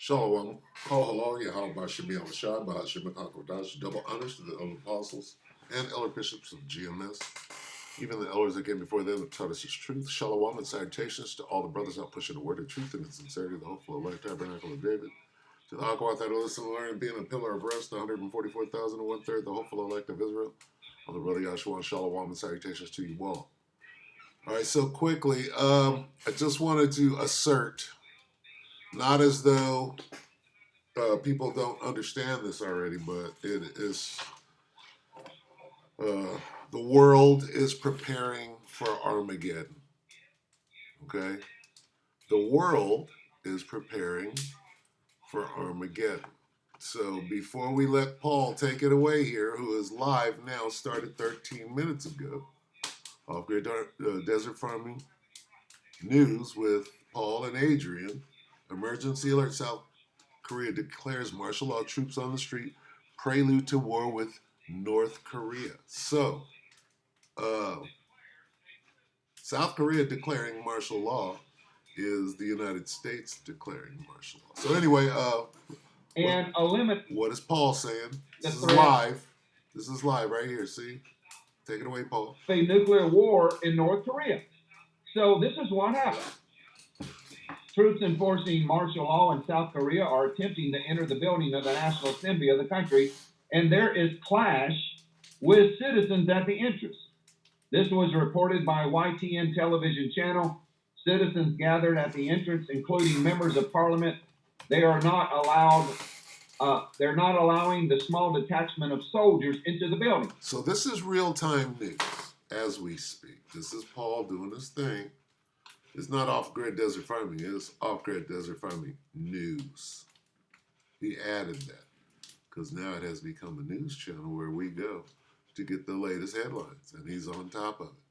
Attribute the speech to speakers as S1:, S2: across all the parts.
S1: Shalom. Call hello, Yahweh Shemi al Shai, Bahashim Hakodash, double honors to the elder apostles and elder bishops of GMS, even the elders that came before them that taught us his truth. Shalom and salutations to all the brothers out pushing the word of truth and the sincerity of the hopeful elect tabernacle of David. To the Aquath that listen and learn and being a pillar of rest, the 144,000 and 1/3, the hopeful elect of Israel. All the brother Yahshua and Shalom and salutations to you all. All right, so quickly, I just wanted to assert, not as though people don't understand this already, but it is the world is preparing for Armageddon. Okay, the world is preparing for Armageddon. So before we let Paul take it away here, who is live now, started 13 minutes ago, off Grid Desert Farming News with Paul and Adrian. Emergency alert: South Korea declares martial law, troops on the street, prelude to war with North Korea. So, South Korea declaring martial law is the United States declaring martial law. So anyway,
S2: and a limit.
S1: What is Paul saying? This is live. This is live right here. See, take it away, Paul.
S2: A nuclear war in North Korea. So this is what happened. Troops enforcing martial law in South Korea are attempting to enter the building of the National Assembly of the country, and there is clash with citizens at the entrance. This was reported by YTN television channel. Citizens gathered at the entrance, including members of parliament. They are not allowed. They're not allowing the small detachment of soldiers into the building.
S1: So this is real-time news as we speak. This is Paul doing his thing. It's not off-grid desert farming. It's off-grid desert farming news. He added that because now it has become a news channel where we go to get the latest headlines, and he's on top of it.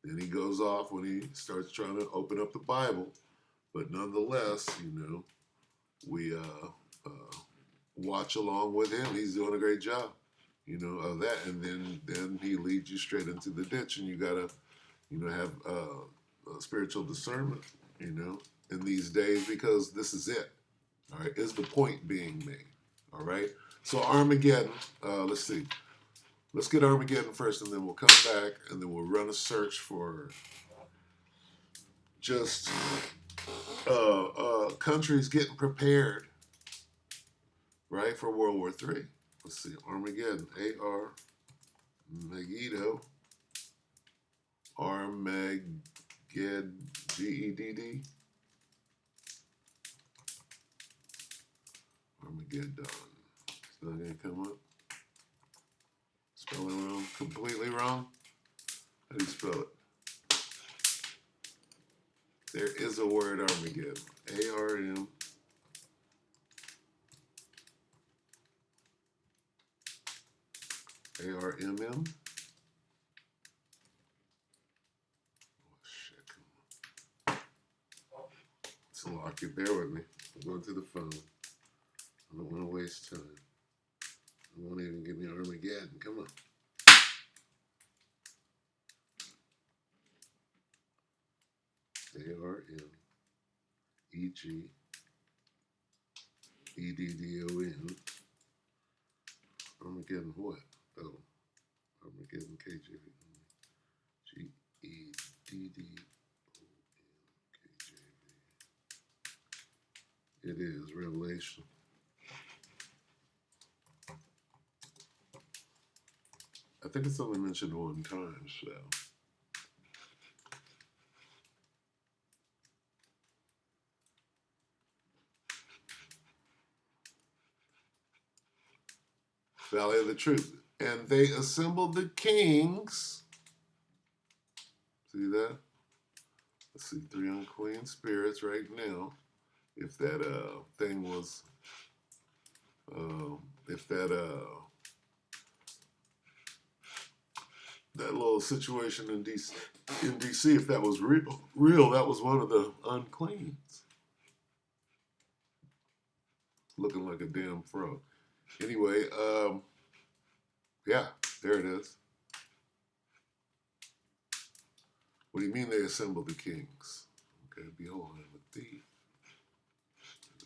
S1: Then he goes off when he starts trying to open up the Bible, but nonetheless, we watch along with him. He's doing a great job, of that. And then he leads you straight into the ditch, and you gotta, have spiritual discernment, in these days, because this is it. All right, is the point being made? All right. So Armageddon. Let's see. Let's get Armageddon first, and then we'll come back, and then we'll run a search for just countries getting prepared, right, for World War III. Let's see, Armageddon, Armeggedon, G-E-D-D, Armageddon. It's not going to come up. Spelling wrong, completely wrong. How do you spell it? There is a word, Armageddon. A-R-M. A-R-M-M. Oh, shit. It's a lock. You bear with me. I'm going through the phone. I don't want to waste time. It won't even give me Armageddon. Come on. A-R-M-E-G-E-D-D-O-N. Armageddon what? Oh. Armageddon KJV. G-E-D-D-O-N-K-J-V. It is Revelation. I think it's only mentioned one time, so. Valley of the Truth. And they assembled the kings. See that? Let's see, 3 unclean spirits right now. If that thing was, that little situation in DC, if that was real, that was one of the uncleans. Looking like a damn frog. Anyway, yeah, there it is. What do you mean they assembled the kings? Okay, behold, I am a thief,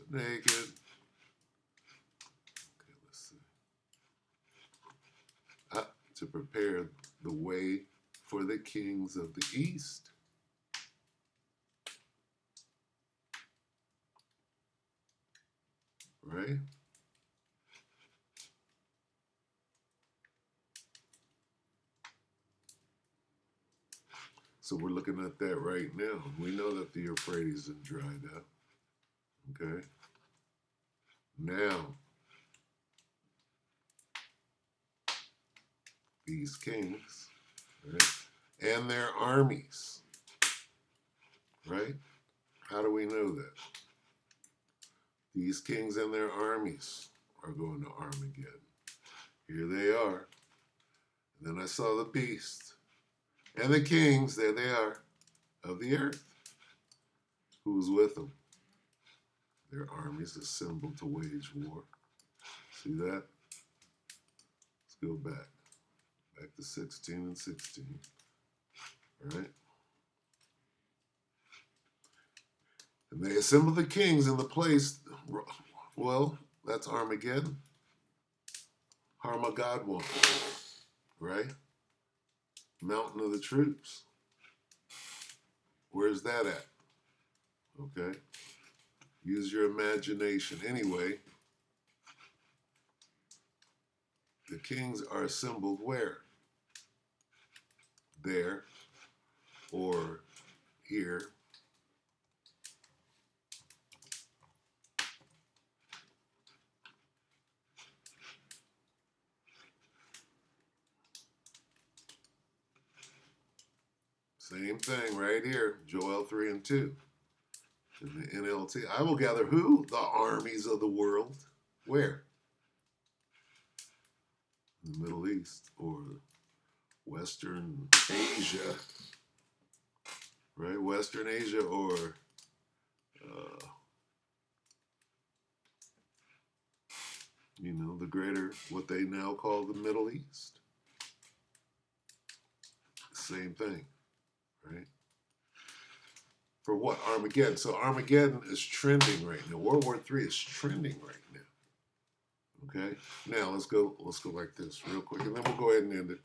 S1: the naked, to prepare the way for the kings of the east. Right? So we're looking at that right now. We know that the Euphrates is dried up. Okay? Now, these kings, right, and their armies, right? How do we know that? These kings and their armies are going to Armageddon. Here they are. And then I saw the beast and the kings, there they are, of the earth. Who's with them? Their armies assembled to wage war. See that? Let's go back. Back to 16 and 16. All right? And they assembled the kings in the place, well, that's Armageddon. Armaggedon, right? Mountain of the troops. Where's that at? Okay? Use your imagination. Anyway, the kings are assembled where? There or here. Same thing right here, Joel 3 and 2. In the NLT, I will gather who? The armies of the world. Where? In the Middle East or Western Asia. Right? Western Asia or the greater, what they now call the Middle East. Same thing. Right? For what? Armageddon. So Armageddon is trending right now. World War III is trending right now. Okay? Now let's go like this real quick, and then we'll go ahead and end it.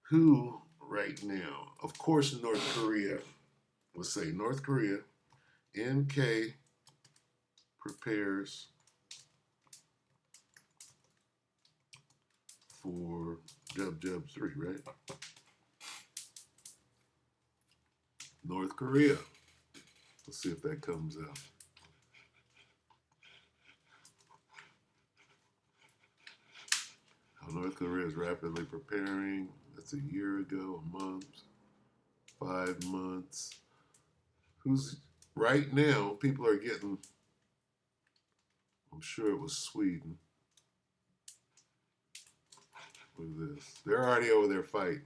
S1: Who right now? Of course, North Korea. Let's say North Korea. NK prepares for Jub 3, right? North Korea. Let's see if that comes out. How North Korea is rapidly preparing. That's a year ago, a month, 5 months. Who's right now? People are getting. I'm sure it was Sweden. Look at this. They're already over there fighting.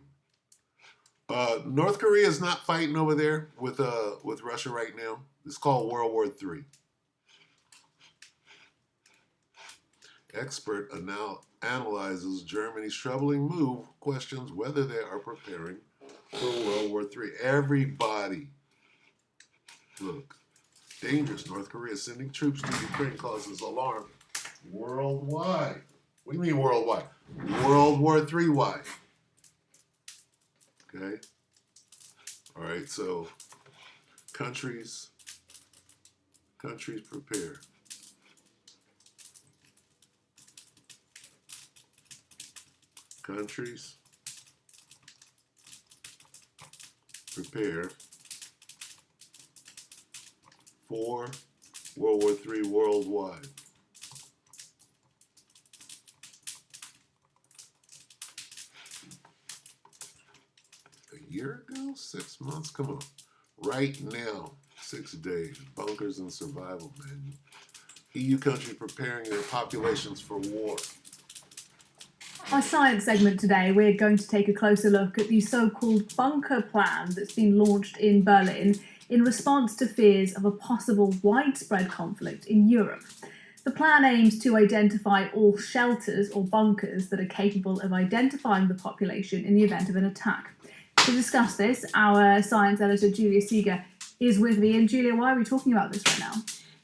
S1: North Korea is not fighting over there with Russia right now. It's called World War III. Expert analyzes Germany's troubling move, questions whether they are preparing for World War III. Everybody, look, dangerous. North Korea sending troops to Ukraine causes alarm worldwide. What do you mean worldwide? World War III wide. Okay? All right, so countries prepare. Countries prepare for World War III worldwide. A year ago? 6 months? Come on. Right now, 6 days. Bunkers and survival manual. EU countries preparing their populations for war.
S3: Our science segment today, we're going to take a closer look at the so-called bunker plan that's been launched in Berlin in response to fears of a possible widespread conflict in Europe. The plan aims to identify all shelters or bunkers that are capable of identifying the population in the event of an attack. To discuss this, our science editor, Julia Seeger, is with me. And Julia, why are we talking about this right now?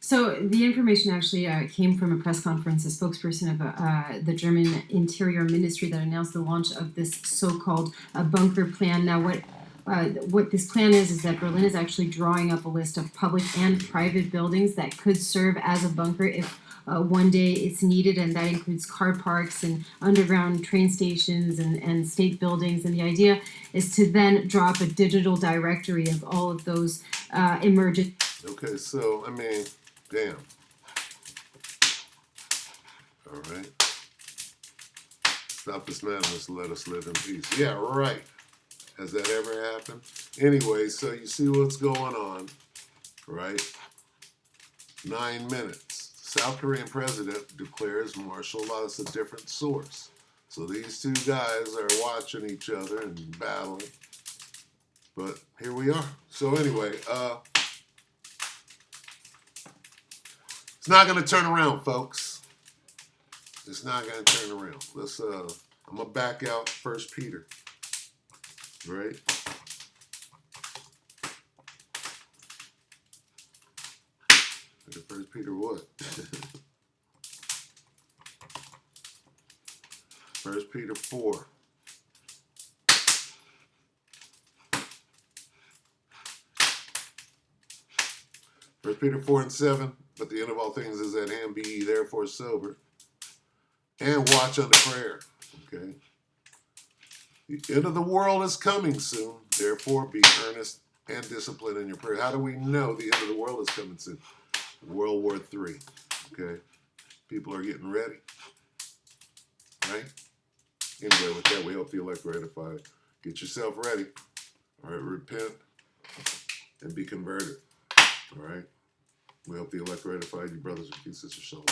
S4: So the information actually came from a press conference, a spokesperson of the German Interior Ministry that announced the launch of this so-called bunker plan. Now, what this plan is that Berlin is actually drawing up a list of public and private buildings that could serve as a bunker if one day it's needed, and that includes car parks and underground train stations and state buildings. And the idea is to then draw up a digital directory of all of those emergent.
S1: Okay, so, I mean, damn. All right. Stop this madness and let us live in peace. Yeah, right. Has that ever happened? Anyway, so you see what's going on, right? 9 minutes. South Korean president declares martial law. It's a different source. So these two guys are watching each other and battling. But here we are. So anyway, it's not going to turn around, folks. It's not going to turn around. Let's. I'm gonna back out 1 Peter. Right. Look at 1 Peter what? 1 Peter 4. First Peter 4 and 7. But the end of all things is at hand. Be ye therefore sober, and watch unto prayer. Okay. The end of the world is coming soon. Therefore, be earnest and disciplined in your prayer. How do we know the end of the world is coming soon? World War III. Okay. People are getting ready. Right? Anyway, with that, we hope the elect are edified. Get yourself ready. All right. Repent and be converted. All right. We hope the elect are edified. You brothers and sisters, shalom.